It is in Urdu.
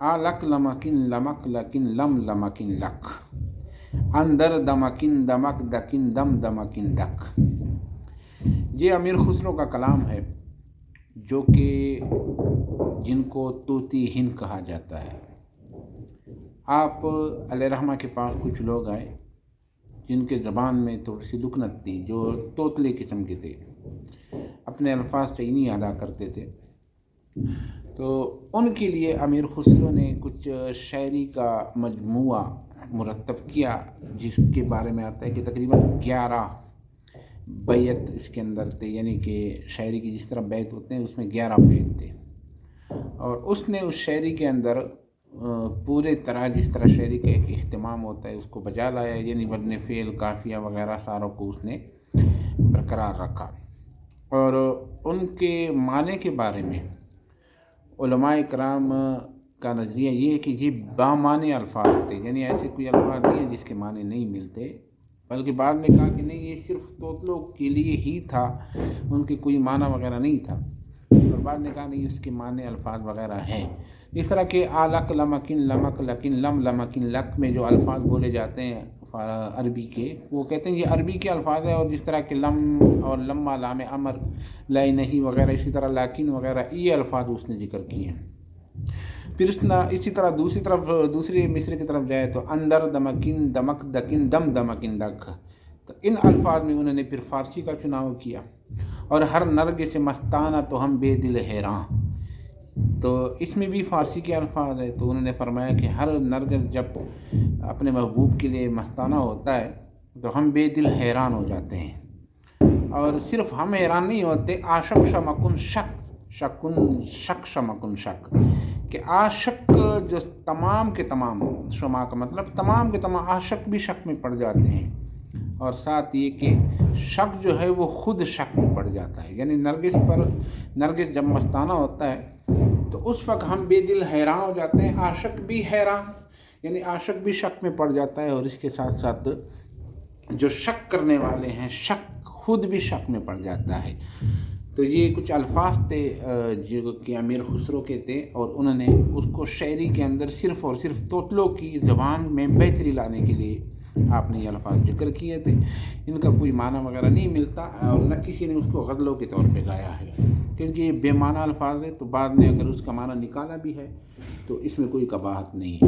آ لک لمکن لمک لکن لم لمکن لک، اندر دمکن دمک دکن دم دمکن دک۔ یہ امیر خسرو کا کلام ہے جو کہ جن کو طوطی ہند کہا جاتا ہے۔ آپ علیہ رحمہ کے پاس کچھ لوگ آئے جن کے زبان میں تھوڑی سی لکنت تھی، جو طوطلے قسم کے تھے، اپنے الفاظ صحیح نہیں ادا کرتے تھے۔ تو ان کے لیے امیر خسرو نے کچھ شاعری کا مجموعہ مرتب کیا، جس کے بارے میں آتا ہے کہ تقریباً 11 بیت اس کے اندر تھے، یعنی کہ شاعری کی جس طرح بیت ہوتے ہیں اس میں 11 بیت تھے، اور اس نے اس شاعری کے اندر پورے طرح جس طرح شاعری کا ایک اہتمام ہوتا ہے اس کو بجا لایا، یعنی وزن فعل قافیہ وغیرہ ساروں کو اس نے برقرار رکھا۔ اور ان کے معنی کے بارے میں علماء کرام کا نظریہ یہ ہے کہ یہ بامعنی الفاظ تھے، یعنی ایسے کوئی الفاظ نہیں ہیں جس کے معنی نہیں ملتے، بلکہ بعد نے کہا کہ نہیں، یہ صرف طوطلوں کے لیے ہی تھا، ان کے کوئی معنی وغیرہ نہیں تھا، اور بعد نے کہا نہیں، اس کے معنی الفاظ وغیرہ ہیں۔ اس طرح کے آلک لمکن لمک لکن لم لمکن لک میں جو الفاظ بولے جاتے ہیں عربی کے، وہ کہتے ہیں یہ عربی کے الفاظ ہیں، اور جس طرح کہ لم اور لما لام امر لائے نہیں وغیرہ، اسی طرح لاکن وغیرہ، یہ الفاظ اس نے ذکر کیے ہیں۔ پھر اسی طرح دوسری مصرے کی طرف جائے تو اندر دمکن دمک دکن دم دمکن دک، تو ان الفاظ میں انہوں نے پھر فارسی کا چناؤ کیا۔ اور ہر نرگ سے مستانہ تو ہم بے دل حیراں، تو اس میں بھی فارسی کے الفاظ ہیں، تو انہوں نے فرمایا کہ ہر نرگس جب اپنے محبوب کے لیے مستانہ ہوتا ہے تو ہم بے دل حیران ہو جاتے ہیں، اور صرف ہم حیران نہیں ہوتے، عاشق شمکن شک شکن شک شمکن شک، کہ عاشق جو تمام کے تمام، شما کا مطلب تمام کے تمام، عاشق بھی شک میں پڑ جاتے ہیں، اور ساتھ یہ کہ شک جو ہے وہ خود شک میں پڑ جاتا ہے، یعنی نرگس جب مستانہ ہوتا ہے تو اس وقت ہم بے دل حیران ہو جاتے ہیں، عاشق بھی حیران، یعنی عاشق بھی شک میں پڑ جاتا ہے، اور اس کے ساتھ ساتھ جو شک کرنے والے ہیں شک خود بھی شک میں پڑ جاتا ہے۔ تو یہ کچھ الفاظ تھے جو کہ امیر خسرو کے تھے، اور انہوں نے اس کو شاعری کے اندر صرف اور صرف طوطلوں کی زبان میں بہتری لانے کے لیے آپ نے یہ الفاظ ذکر کیے تھے۔ ان کا کوئی معنی وغیرہ نہیں ملتا، اور نہ کسی نے اس کو غزلوں کے طور پہ گایا ہے، کیونکہ یہ بے معنی الفاظ ہے، تو بعد میں اگر اس کا معنی نکالا بھی ہے تو اس میں کوئی قباحت نہیں ہے۔